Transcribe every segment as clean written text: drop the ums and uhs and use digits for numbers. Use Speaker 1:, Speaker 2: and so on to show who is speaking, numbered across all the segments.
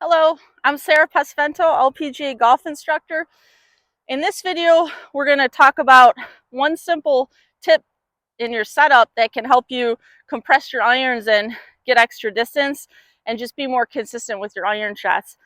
Speaker 1: Hello, I'm Sarah Pesvento, LPGA golf instructor. In this video, we're going to talk about one simple tip in your setup that can help you compress your irons and get extra distance and just be more consistent with your iron shots.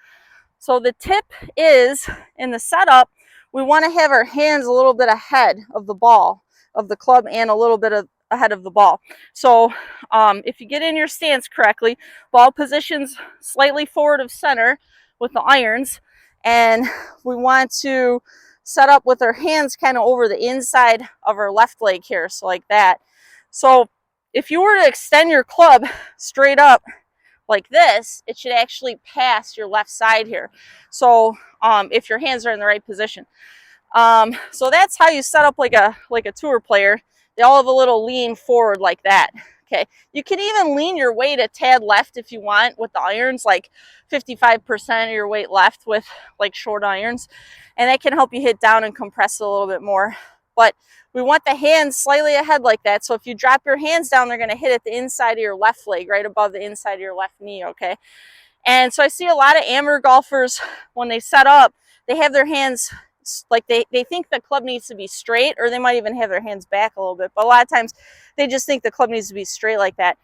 Speaker 1: So the tip is, in the setup, we want to have our hands a little bit ahead of the ball, of the club, and a little bit ahead of the ball. So if you get in your stance correctly, ball positions slightly forward of center with the irons, and we want to set up with our hands kind of over the inside of our left leg here, so like that. So if you were to extend your club straight up like this, it should actually pass your left side here. So if your hands are in the right position. So that's how you set up like a tour player. They all have a little lean forward like that. Okay, you can even lean your weight a tad left if you want with the irons, like 55% of your weight left with like short irons, and that can help you hit down and compress it a little bit more. But we want the hands slightly ahead like that. So if you drop your hands down, they're going to hit at the inside of your left leg, right above the inside of your left knee, okay? And so I see a lot of amateur golfers, when they set up, they have their hands like they think the club needs to be straight, or they might even have their hands back a little bit. But a lot of times they just think the club needs to be straight like that.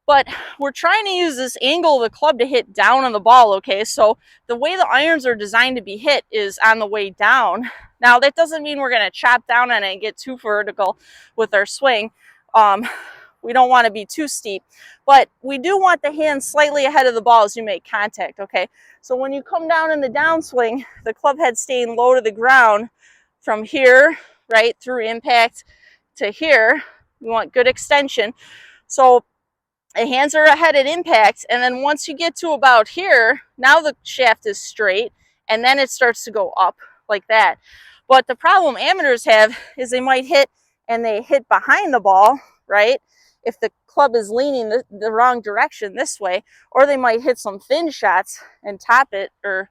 Speaker 1: But we're trying to use this angle of the club to hit down on the ball, okay? So the way the irons are designed to be hit is on the way down. Now, that doesn't mean we're going to chop down on it and get too vertical with our swing. We don't want to be too steep, but we do want the hands slightly ahead of the ball as you make contact, okay? So when you come down in the downswing, the club head staying low to the ground from here, right, through impact to here. We want good extension. So the hands are ahead at impact, and then once you get to about here, now the shaft is straight, and then it starts to go up like that. But the problem amateurs have is they might hit and they hit behind the ball, right? If the club is leaning the wrong direction this way, or they might hit some thin shots and top it, or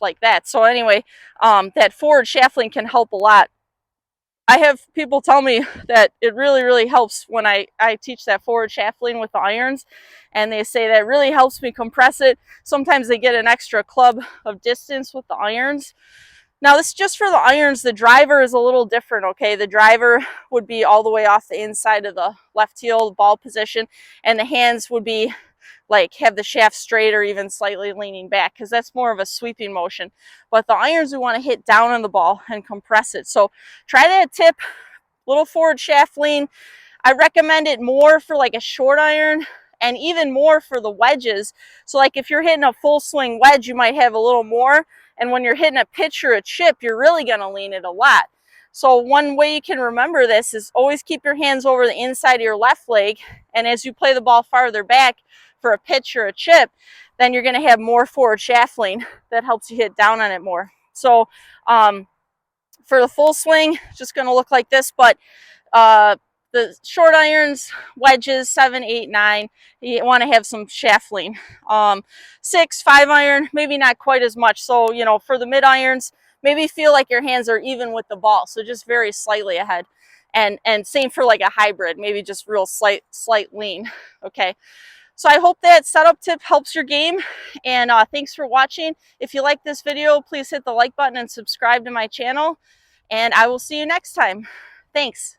Speaker 1: like that. So anyway, that forward shaft lean can help a lot. I have people tell me that it really helps when I teach that forward shaft lean with the irons, and they say that really helps me compress it. Sometimes they get an extra club of distance with the irons. Now, this is just for the irons. The driver is a little different, okay? The driver would be all the way off the inside of the left heel, ball position, and the hands would be like have the shaft straight or even slightly leaning back, because that's more of a sweeping motion. But the irons, we want to hit down on the ball and compress it. So try that tip, little forward shaft lean. I recommend it more for like a short iron, and even more for the wedges. So like if you're hitting a full swing wedge, you might have a little more. And when you're hitting a pitch or a chip, you're really going to lean it a lot. So one way you can remember this is always keep your hands over the inside of your left leg. And as you play the ball farther back for a pitch or a chip, then you're going to have more forward shaft lean that helps you hit down on it more. So for the full swing, it's just going to look like this. But the short irons, wedges, 7, 8, 9, you want to have some shaft lean. 6, 5 iron, maybe not quite as much. So, you know, for the mid irons, maybe feel like your hands are even with the ball. So just very slightly ahead. And same for like a hybrid, maybe just real slight lean. Okay. So I hope that setup tip helps your game. And thanks for watching. If you like this video, please hit the like button and subscribe to my channel. And I will see you next time. Thanks.